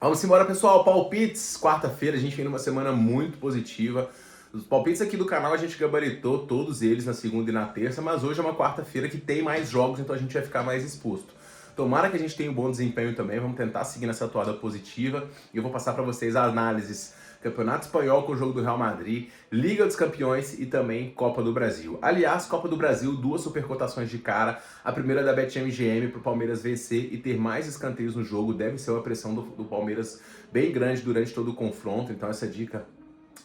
Vamos embora, pessoal. Palpites, quarta-feira, a gente vem numa semana muito positiva. Os palpites aqui do canal a gente gabaritou todos eles na segunda e na terça, mas hoje é uma quarta-feira que tem mais jogos, então a gente vai ficar mais exposto. Tomara que a gente tenha um bom desempenho também, vamos tentar seguir nessa toada positiva e eu vou passar para vocês as análises Campeonato Espanhol com o jogo do Real Madrid, Liga dos Campeões e também Copa do Brasil. Aliás, Copa do Brasil, duas supercotações de cara. A primeira da BetMGM para o Palmeiras vencer e ter mais escanteios no jogo. Deve ser uma pressão do Palmeiras bem grande durante todo o confronto, então essa dica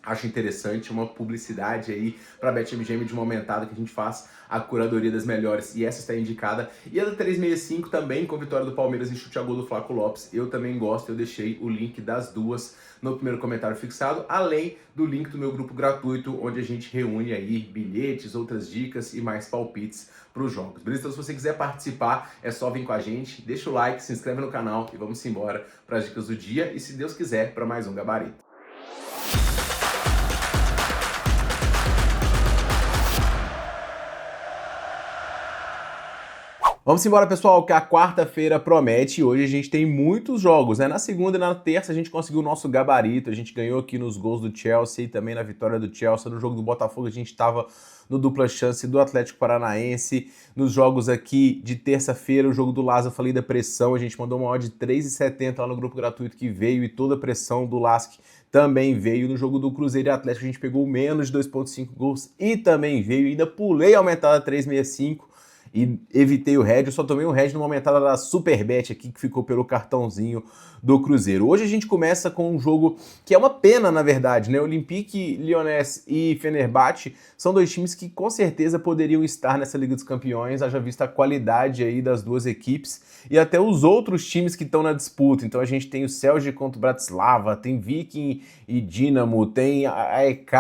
acho interessante, uma publicidade aí para a BetMGM de uma aumentada que a gente faz a curadoria das melhores e essa está indicada. E a da 365 também com vitória do Palmeiras e chute a gol do Flaco Lopes, eu também gosto, eu deixei o link das duas no primeiro comentário fixado, além do link do meu grupo gratuito, onde a gente reúne aí bilhetes, outras dicas e mais palpites para os jogos. Beleza? Então se você quiser participar, é só vir com a gente, deixa o like, se inscreve no canal e vamos embora para as dicas do dia e se Deus quiser, para mais um gabarito. Vamos embora, pessoal, que a quarta-feira promete e hoje a gente tem muitos jogos, né? Na segunda e na terça a gente conseguiu o nosso gabarito, a gente ganhou aqui nos gols do Chelsea e também na vitória do Chelsea. No jogo do Botafogo a gente estava no dupla chance do Atlético Paranaense. Nos jogos aqui de terça-feira, o jogo do Lask, eu falei da pressão, a gente mandou uma odd de 3,70 lá no grupo gratuito que veio e toda a pressão do Lask também veio. No jogo do Cruzeiro e Atlético a gente pegou menos de 2,5 gols e também veio. Ainda pulei aumentada a 3,65. E evitei o head, eu só tomei um head numa aumentada da Superbet aqui, que ficou pelo cartãozinho do Cruzeiro. Hoje a gente começa com um jogo que é uma pena, na verdade, né? Olympique Lyonnais e Fenerbahçe são dois times que com certeza poderiam estar nessa Liga dos Campeões, haja vista a qualidade aí das duas equipes e até os outros times que estão na disputa. Então a gente tem o Celje contra o Bratislava, tem Viking e Dinamo, tem a EK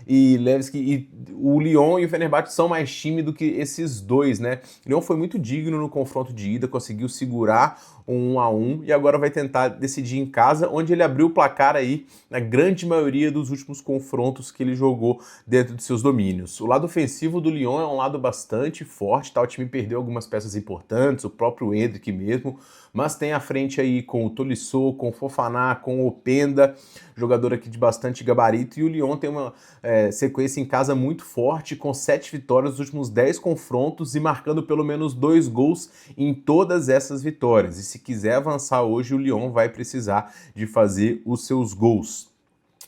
e Levski, e o Lyon e o Fenerbahçe são mais time do que esses dois, né? O Lyon foi muito digno no confronto de ida, conseguiu segurar um 1-1 e agora vai tentar decidir em casa, onde ele abriu o placar aí na grande maioria dos últimos confrontos que ele jogou dentro de seus domínios. O lado ofensivo do Lyon é um lado bastante forte, tá? O time perdeu algumas peças importantes, o próprio Endrick mesmo, mas tem à frente aí com o Tolisso, com o Fofana, com o Openda, jogador aqui de bastante gabarito, e o Lyon tem uma sequência em casa muito forte, com 7 vitórias nos últimos 10 confrontos e marcando pelo menos 2 gols em todas essas vitórias. E se quiser avançar hoje, o Lyon vai precisar de fazer os seus gols.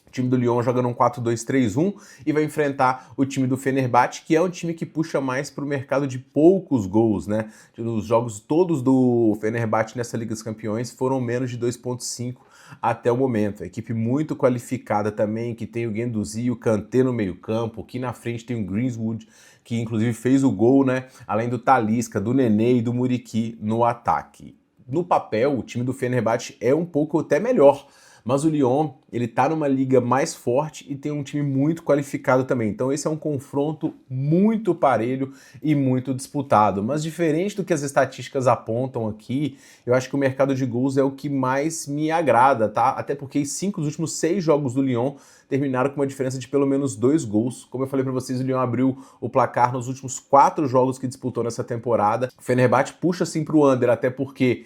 O time do Lyon joga num 4-2-3-1 e vai enfrentar o time do Fenerbahçe, que é um time que puxa mais para o mercado de poucos gols, né? Os jogos todos do Fenerbahçe nessa Liga dos Campeões foram menos de 2,5 até o momento. A equipe muito qualificada também, que tem o Guendouzi e o Kanté no meio-campo, que na frente tem o Greenwood, que inclusive fez o gol, né? Além do Talisca, do Nenê e do Muriqi no ataque. No papel, o time do Fenerbahçe é um pouco até melhor, mas o Lyon, ele tá numa liga mais forte e tem um time muito qualificado também. Então esse é um confronto muito parelho e muito disputado. Mas diferente do que as estatísticas apontam aqui, eu acho que o mercado de gols é o que mais me agrada, tá? Até porque 5 dos últimos 6 jogos do Lyon terminaram com uma diferença de pelo menos 2 gols. Como eu falei para vocês, o Lyon abriu o placar nos últimos 4 jogos que disputou nessa temporada. O Fenerbahçe puxa assim pro under, até porque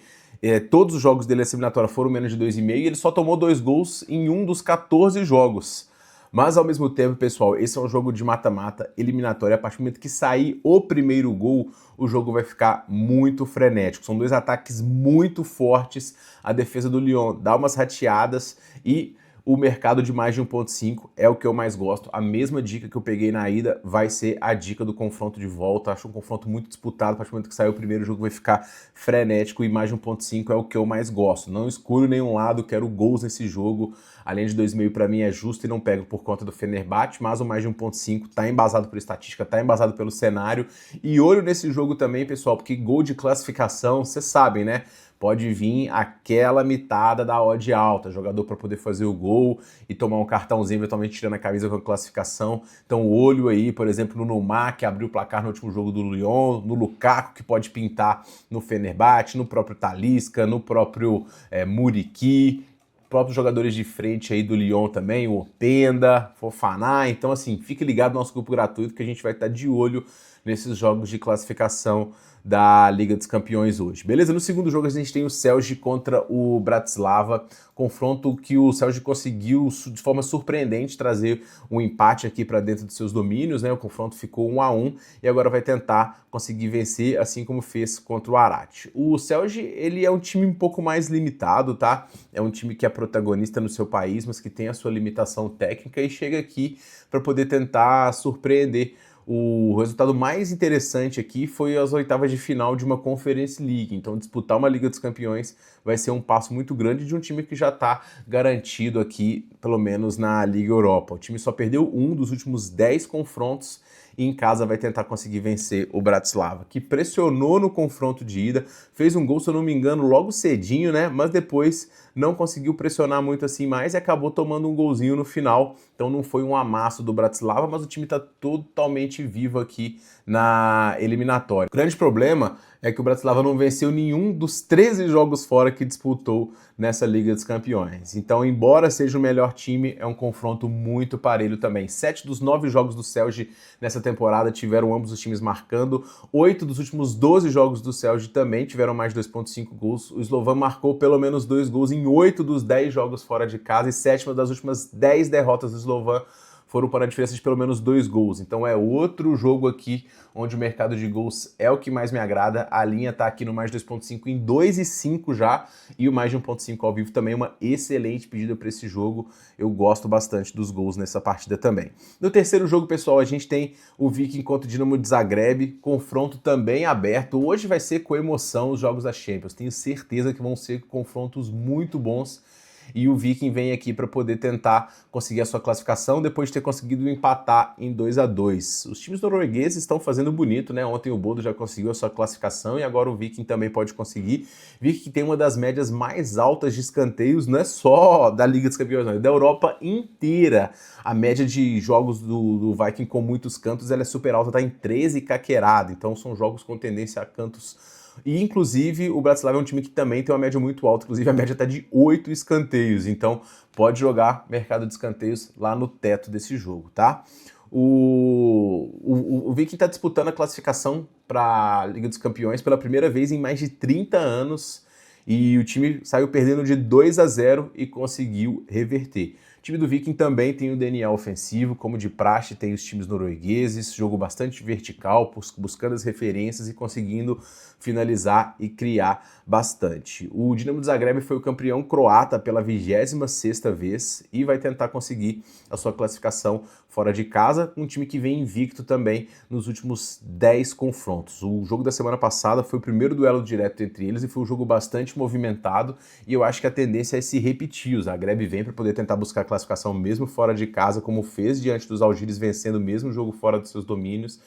todos os jogos dele nessa eliminatória foram menos de 2,5 e ele só tomou 2 gols em um dos 14 jogos. Mas ao mesmo tempo, pessoal, esse é um jogo de mata-mata eliminatório. A partir do momento que sair o primeiro gol, o jogo vai ficar muito frenético. São dois ataques muito fortes. A defesa do Lyon dá umas rateadas e o mercado de mais de 1,5 é o que eu mais gosto. A mesma dica que eu peguei na ida vai ser a dica do confronto de volta. Acho um confronto muito disputado. A partir do momento que sair o primeiro, o jogo vai ficar frenético e mais de 1,5 é o que eu mais gosto. Não escolho nenhum lado, quero gols nesse jogo. Além de 2,5 para mim é justo e não pego por conta do Fenerbahçe, mas o mais de 1,5 tá embasado por estatística, tá embasado pelo cenário. E olho nesse jogo também, pessoal, porque gol de classificação, vocês sabem, né? Pode vir aquela mitada da odd alta, jogador para poder fazer o gol e tomar um cartãozinho, eventualmente tirando a camisa com a classificação. Então, olho aí, por exemplo, no Neymar, que abriu o placar no último jogo do Lyon, no Lukaku, que pode pintar no Fenerbahçe, no próprio Talisca, no próprio Muriqi, próprios jogadores de frente aí do Lyon também, o Openda, Fofana. Então, assim, fique ligado no nosso grupo gratuito que a gente vai estar de olho nesses jogos de classificação da Liga dos Campeões hoje. Beleza? No segundo jogo a gente tem o Celje contra o Bratislava, confronto que o Celje conseguiu de forma surpreendente trazer um empate aqui para dentro dos seus domínios, né? O confronto ficou 1-1 e agora vai tentar conseguir vencer, assim como fez contra o Arat. O Celje, ele é um time um pouco mais limitado, tá? É um time que é protagonista no seu país, mas que tem a sua limitação técnica e chega aqui para poder tentar surpreender. O resultado mais interessante aqui foi as oitavas de final de uma Conference League. Então, disputar uma Liga dos Campeões vai ser um passo muito grande de um time que já está garantido aqui, pelo menos na Liga Europa. O time só perdeu um dos últimos 10 confrontos e em casa vai tentar conseguir vencer o Bratislava, que pressionou no confronto de ida, fez um gol, se eu não me engano, logo cedinho, né? Mas depois não conseguiu pressionar muito assim mais e acabou tomando um golzinho no final. Então não foi um amasso do Bratislava, mas o time está totalmente vivo aqui na eliminatória. O grande problema é que o Bratislava não venceu nenhum dos 13 jogos fora que disputou nessa Liga dos Campeões. Então, embora seja o melhor time, é um confronto muito parelho também. 7 dos 9 jogos do Celje nessa temporada tiveram ambos os times marcando. 8 dos últimos 12 jogos do Celje também tiveram mais de 2,5 gols. O Slovan marcou pelo menos 2 gols em 8 dos 10 jogos fora de casa e 7 das últimas 10 derrotas do Slovan foram para a diferença de pelo menos 2 gols. Então é outro jogo aqui onde o mercado de gols é o que mais me agrada. A linha está aqui no mais 2,5 em 2,5 já, e o mais de 1,5 ao vivo também é uma excelente pedida para esse jogo. Eu gosto bastante dos gols nessa partida também. No terceiro jogo, pessoal, a gente tem o Viking contra o Dinamo de Zagreb, confronto também aberto. Hoje vai ser com emoção os jogos da Champions. Tenho certeza que vão ser confrontos muito bons. E o Viking vem aqui para poder tentar conseguir a sua classificação depois de ter conseguido empatar em 2-2. Os times noruegueses estão fazendo bonito, né? Ontem o Bodo já conseguiu a sua classificação e agora o Viking também pode conseguir. Viking tem uma das médias mais altas de escanteios, não é só da Liga dos Campeões, não, é da Europa inteira. A média de jogos do Viking com muitos cantos ela é super alta, está em 13 caquerada. Então são jogos com tendência a cantos. E, inclusive, o Bratislava é um time que também tem uma média muito alta, inclusive a média está de 8 escanteios, então pode jogar mercado de escanteios lá no teto desse jogo, tá? O Viking está disputando a classificação para a Liga dos Campeões pela primeira vez em mais de 30 anos e o time saiu perdendo de 2-0 e conseguiu reverter. O time do Viking também tem o DNA ofensivo, como de praxe tem os times noruegueses, jogo bastante vertical, buscando as referências e conseguindo finalizar e criar bastante. O Dinamo de Zagreb foi o campeão croata pela 26ª vez e vai tentar conseguir a sua classificação fora de casa, um time que vem invicto também nos últimos 10 confrontos. O jogo da semana passada foi o primeiro duelo direto entre eles e foi um jogo bastante movimentado e eu acho que a tendência é se repetir. O Zagreb vem para poder tentar buscar a classificação mesmo fora de casa, como fez diante dos Algiris, vencendo o mesmo jogo fora dos seus domínios.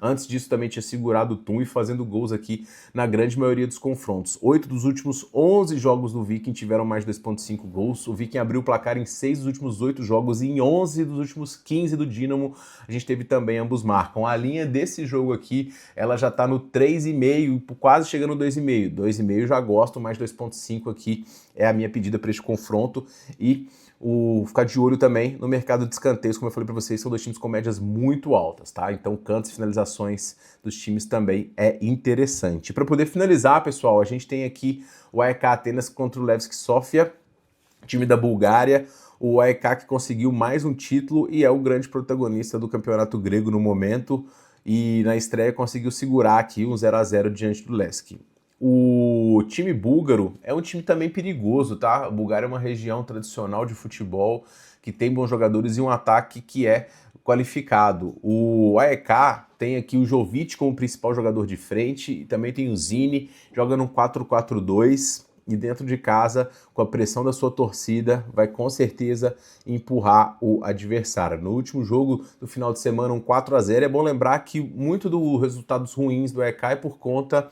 Antes disso também tinha segurado o Thun e fazendo gols aqui na grande maioria dos confrontos. 8 dos últimos 11 jogos do Viking tiveram mais de 2,5 gols. O Viking abriu o placar em 6 dos últimos 8 jogos e em 11 dos últimos 15 do Dinamo a gente teve também ambos marcam. A linha desse jogo aqui, ela já tá no 3,5, quase chegando no 2,5. 2,5 já gosto, mais 2,5 aqui é a minha pedida para este confronto e ficar de olho também no mercado de escanteios, como eu falei para vocês, são dois times com médias muito altas, tá? Então, cantos e finalizações dos times também é interessante. Para poder finalizar, pessoal, a gente tem aqui o AEK Atenas contra o Levski Sofia, time da Bulgária. O AEK que conseguiu mais um título e é o grande protagonista do campeonato grego no momento. E na estreia conseguiu segurar aqui um 0-0 diante do Levski. O time búlgaro é um time também perigoso, tá? A Bulgária é uma região tradicional de futebol que tem bons jogadores e um ataque que é qualificado. O AEK tem aqui o Jovic como principal jogador de frente e também tem o Zini, joga no 4-4-2 e dentro de casa, com a pressão da sua torcida, vai com certeza empurrar o adversário. No último jogo do final de semana, um 4-0, é bom lembrar que muito dos resultados ruins do AEK é por conta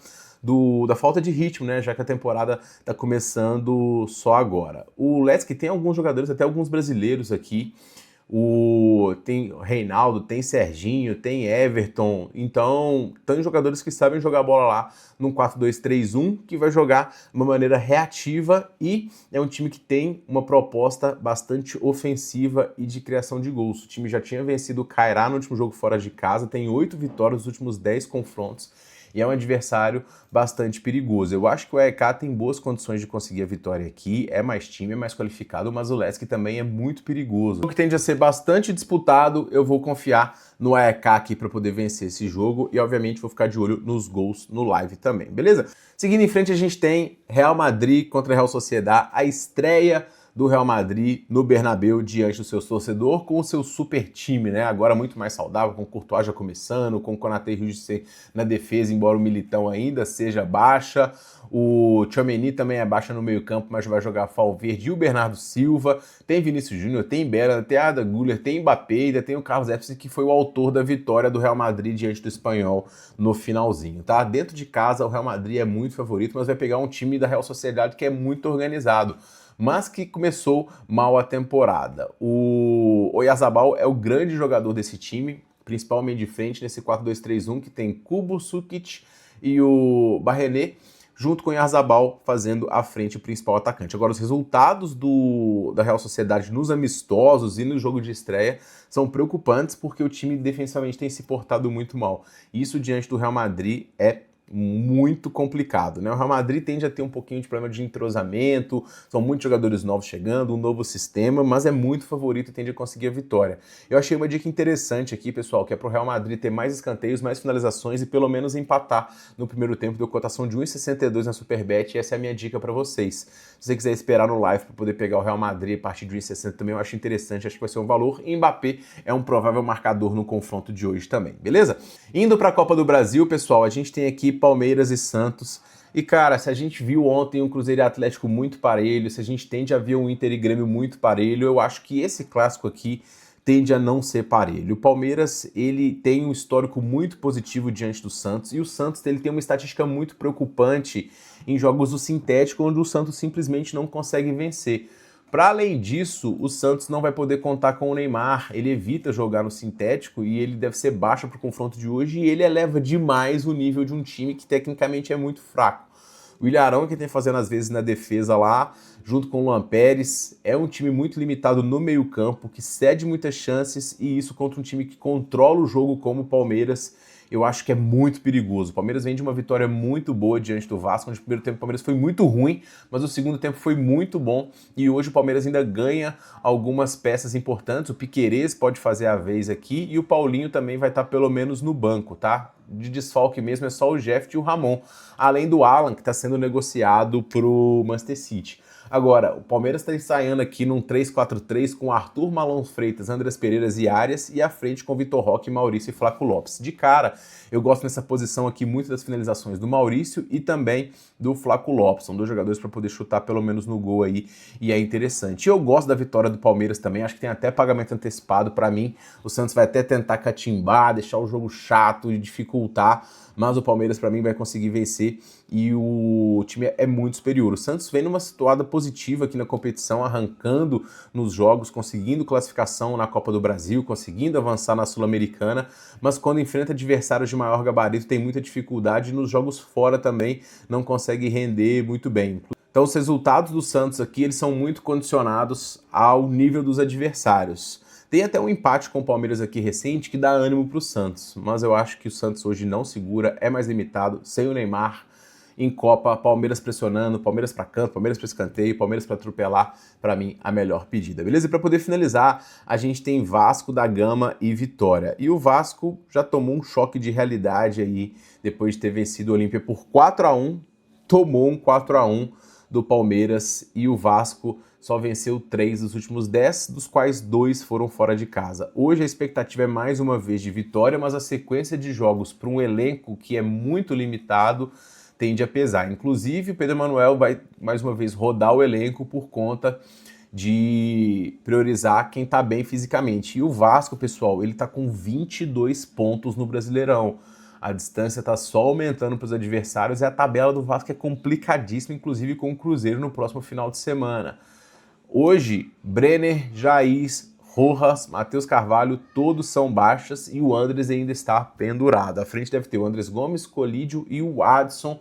da falta de ritmo, né? Já que a temporada está começando só agora. O Levski tem alguns jogadores, até alguns brasileiros aqui. Tem Reinaldo, tem Serginho, tem Everton, então tem jogadores que sabem jogar bola lá num 4-2-3-1, que vai jogar de uma maneira reativa e é um time que tem uma proposta bastante ofensiva e de criação de gols. O time já tinha vencido o Cairá no último jogo fora de casa, tem 8 vitórias nos últimos 10 confrontos, e é um adversário bastante perigoso. Eu acho que o AEK tem boas condições de conseguir a vitória aqui, é mais time, é mais qualificado, mas o Lesc também é muito perigoso. O que tende a ser bastante disputado, eu vou confiar no AEK aqui para poder vencer esse jogo e, obviamente, vou ficar de olho nos gols no live também, beleza? Seguindo em frente, a gente tem Real Madrid contra Real Sociedad, a estreia do Real Madrid no Bernabéu diante do seu torcedor com o seu super time, né? Agora muito mais saudável, com o Courtois já começando, com o Konaté e Rudiger na defesa, embora o Militão ainda seja baixa. O Tchouaméni também é baixa no meio-campo, mas vai jogar Valverde e o Bernardo Silva. Tem Vinícius Júnior, tem Bera, tem Arda Güler, tem Mbappé, ainda tem o Carlos Tevez, que foi o autor da vitória do Real Madrid diante do Espanhol no finalzinho, tá? Dentro de casa, o Real Madrid é muito favorito, mas vai pegar um time da Real Sociedad que é muito organizado, mas que começou mal a temporada. O Oyarzabal é o grande jogador desse time, principalmente de frente nesse 4-2-3-1, que tem Kubo, Sukic e o Barrené, junto com o Oyarzabal fazendo à frente o principal atacante. Agora, os resultados da Real Sociedade nos amistosos e no jogo de estreia são preocupantes porque o time defensivamente tem se portado muito mal. Isso diante do Real Madrid é muito complicado, né? O Real Madrid tende a ter um pouquinho de problema de entrosamento, são muitos jogadores novos chegando, um novo sistema, mas é muito favorito e tende a conseguir a vitória. Eu achei uma dica interessante aqui, pessoal, que é pro Real Madrid ter mais escanteios, mais finalizações e pelo menos empatar no primeiro tempo, deu cotação de 1,62 na Superbet, e essa é a minha dica para vocês. Se você quiser esperar no live para poder pegar o Real Madrid a partir de 1,60 também, eu acho interessante, acho que vai ser um valor, e Mbappé é um provável marcador no confronto de hoje também, beleza? Indo para a Copa do Brasil, pessoal, a gente tem aqui Palmeiras e Santos. E, cara, se a gente viu ontem um Cruzeiro e Atlético muito parelho, se a gente tende a ver um Inter e Grêmio muito parelho, eu acho que esse clássico aqui tende a não ser parelho. O Palmeiras, ele tem um histórico muito positivo diante do Santos, e o Santos ele tem uma estatística muito preocupante em jogos do sintético, onde o Santos simplesmente não consegue vencer. Para além disso, o Santos não vai poder contar com o Neymar, ele evita jogar no sintético e ele deve ser baixo para o confronto de hoje e ele eleva demais o nível de um time que tecnicamente é muito fraco. O Ilharão, que tem fazendo às vezes na defesa lá, junto com o Luan Pérez, é um time muito limitado no meio-campo, que cede muitas chances, e isso contra um time que controla o jogo como o Palmeiras, eu acho que é muito perigoso. O Palmeiras vem de uma vitória muito boa diante do Vasco, onde o primeiro tempo o Palmeiras foi muito ruim, mas o segundo tempo foi muito bom, e hoje o Palmeiras ainda ganha algumas peças importantes. O Piquerez pode fazer a vez aqui, e o Paulinho também vai estar pelo menos no banco, tá? De desfalque mesmo é só o Jeff e o Ramon, além do Alan, que está sendo negociado pro Manchester City. Agora, o Palmeiras está ensaiando aqui num 3-4-3 com Arthur Malão Freitas, Andrés Pereira e Arias, e à frente com Vitor Roque, Maurício e Flaco Lopes. De cara, eu gosto nessa posição aqui muito das finalizações do Maurício e também do Flaco Lopes. São dois jogadores para poder chutar pelo menos no gol aí, e é interessante. E eu gosto da vitória do Palmeiras também, acho que tem até pagamento antecipado para mim. O Santos vai até tentar catimbar, deixar o jogo chato e dificultar, mas o Palmeiras para mim vai conseguir vencer e o time é muito superior. O Santos vem numa situada positiva aqui na competição, arrancando nos jogos, conseguindo classificação na Copa do Brasil, conseguindo avançar na Sul-Americana, mas quando enfrenta adversários de maior gabarito tem muita dificuldade, nos jogos fora também não consegue render muito bem. Então os resultados do Santos aqui eles são muito condicionados ao nível dos adversários. Tem até um empate com o Palmeiras aqui recente que dá ânimo para o Santos, mas eu acho que o Santos hoje não segura, é mais limitado, sem o Neymar em Copa, Palmeiras pressionando, Palmeiras para canto, Palmeiras para escanteio, Palmeiras para atropelar, para mim, a melhor pedida, beleza? E para poder finalizar, a gente tem Vasco da Gama e Vitória. E o Vasco já tomou um choque de realidade aí, depois de ter vencido o Olímpia por 4-1, tomou um 4-1 do Palmeiras, e o Vasco só venceu 3 dos últimos 10, dos quais 2 foram fora de casa. Hoje a expectativa é mais uma vez de vitória, mas a sequência de jogos para um elenco que é muito limitado tende a pesar. Inclusive, o Pedro Manuel vai mais uma vez rodar o elenco por conta de priorizar quem está bem fisicamente. E o Vasco, pessoal, ele está com 22 pontos no Brasileirão. A distância está só aumentando para os adversários e a tabela do Vasco é complicadíssima, inclusive com o Cruzeiro no próximo final de semana. Hoje, Brenner, Jair, Rojas, Matheus Carvalho, todos são baixas e o Andres ainda está pendurado. À frente deve ter o Andrés Gomes, Colídio e o Adson.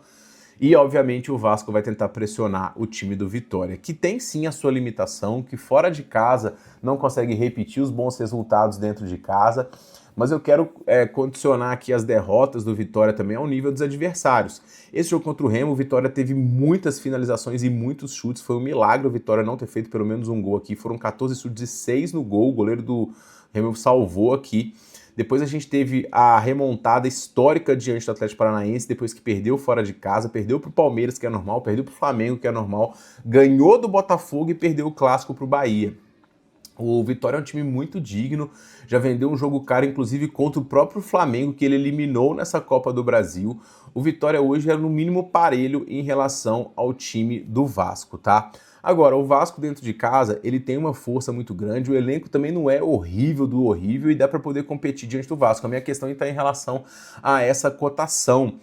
E, obviamente, o Vasco vai tentar pressionar o time do Vitória, que tem sim a sua limitação, que fora de casa não consegue repetir os bons resultados dentro de casa. Mas eu quero condicionar aqui as derrotas do Vitória também ao nível dos adversários. Esse jogo contra o Remo, o Vitória teve muitas finalizações e muitos chutes. Foi um milagre o Vitória não ter feito pelo menos um gol aqui. Foram 14 chutes e 6 no gol. O goleiro do Remo salvou aqui. Depois a gente teve a remontada histórica diante do Atlético Paranaense, depois que perdeu fora de casa, perdeu pro Palmeiras, que é normal, perdeu pro Flamengo, que é normal, ganhou do Botafogo e perdeu o clássico pro Bahia. O Vitória é um time muito digno, já vendeu um jogo caro, inclusive contra o próprio Flamengo, que ele eliminou nessa Copa do Brasil. O Vitória hoje é no mínimo parelho em relação ao time do Vasco, tá? Agora, o Vasco dentro de casa, ele tem uma força muito grande, o elenco também não é horrível do horrível e dá para poder competir diante do Vasco. A minha questão está em relação a essa cotação.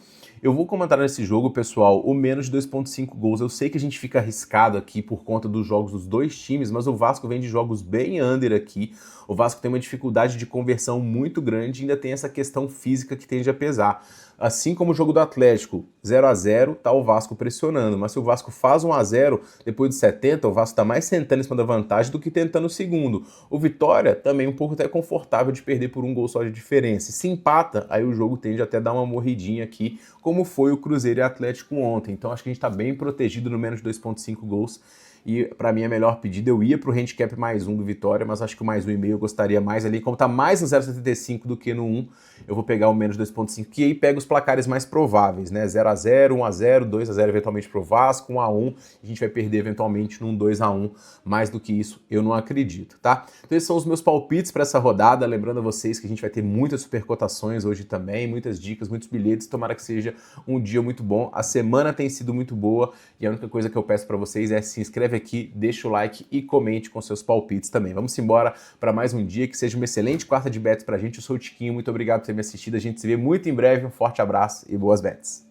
Eu vou comentar nesse jogo, pessoal, o menos de 2.5 gols. Eu sei que a gente fica arriscado aqui por conta dos jogos dos dois times, mas o Vasco vem de jogos bem under aqui. O Vasco tem uma dificuldade de conversão muito grande e ainda tem essa questão física que tende a pesar. Assim como o jogo do Atlético, 0-0, tá o Vasco pressionando. Mas se o Vasco faz 1-0, depois de 70, o Vasco tá mais sentando em cima da vantagem do que tentando o segundo. O Vitória também um pouco até confortável de perder por um gol só de diferença. Se empata, aí o jogo tende até a dar uma morridinha aqui, como foi o Cruzeiro e Atlético ontem. Então acho que a gente tá bem protegido no menos de 2.5 gols. E para mim a melhor pedida, eu ia pro handicap mais 1 do Vitória, mas acho que o mais 1,5 eu gostaria mais ali. Como tá mais no 0,75 do que no 1, eu vou pegar o menos 2,5, que aí pega os placares mais prováveis, né? 0-0, 1-0, 2-0 eventualmente pro Vasco, 1-1, a gente vai perder eventualmente num 2-1, mais do que isso eu não acredito, tá? Então esses são os meus palpites para essa rodada, lembrando a vocês que a gente vai ter muitas supercotações hoje também, muitas dicas, muitos bilhetes, tomara que seja um dia muito bom. A semana tem sido muito boa e a única coisa que eu peço para vocês é se inscreve aqui, deixa o like e comente com seus palpites também. Vamos embora para mais um dia, que seja uma excelente quarta de bets pra gente. Eu sou o Tiquinho, muito obrigado por ter me assistido. A gente se vê muito em breve, um forte abraço e boas bets.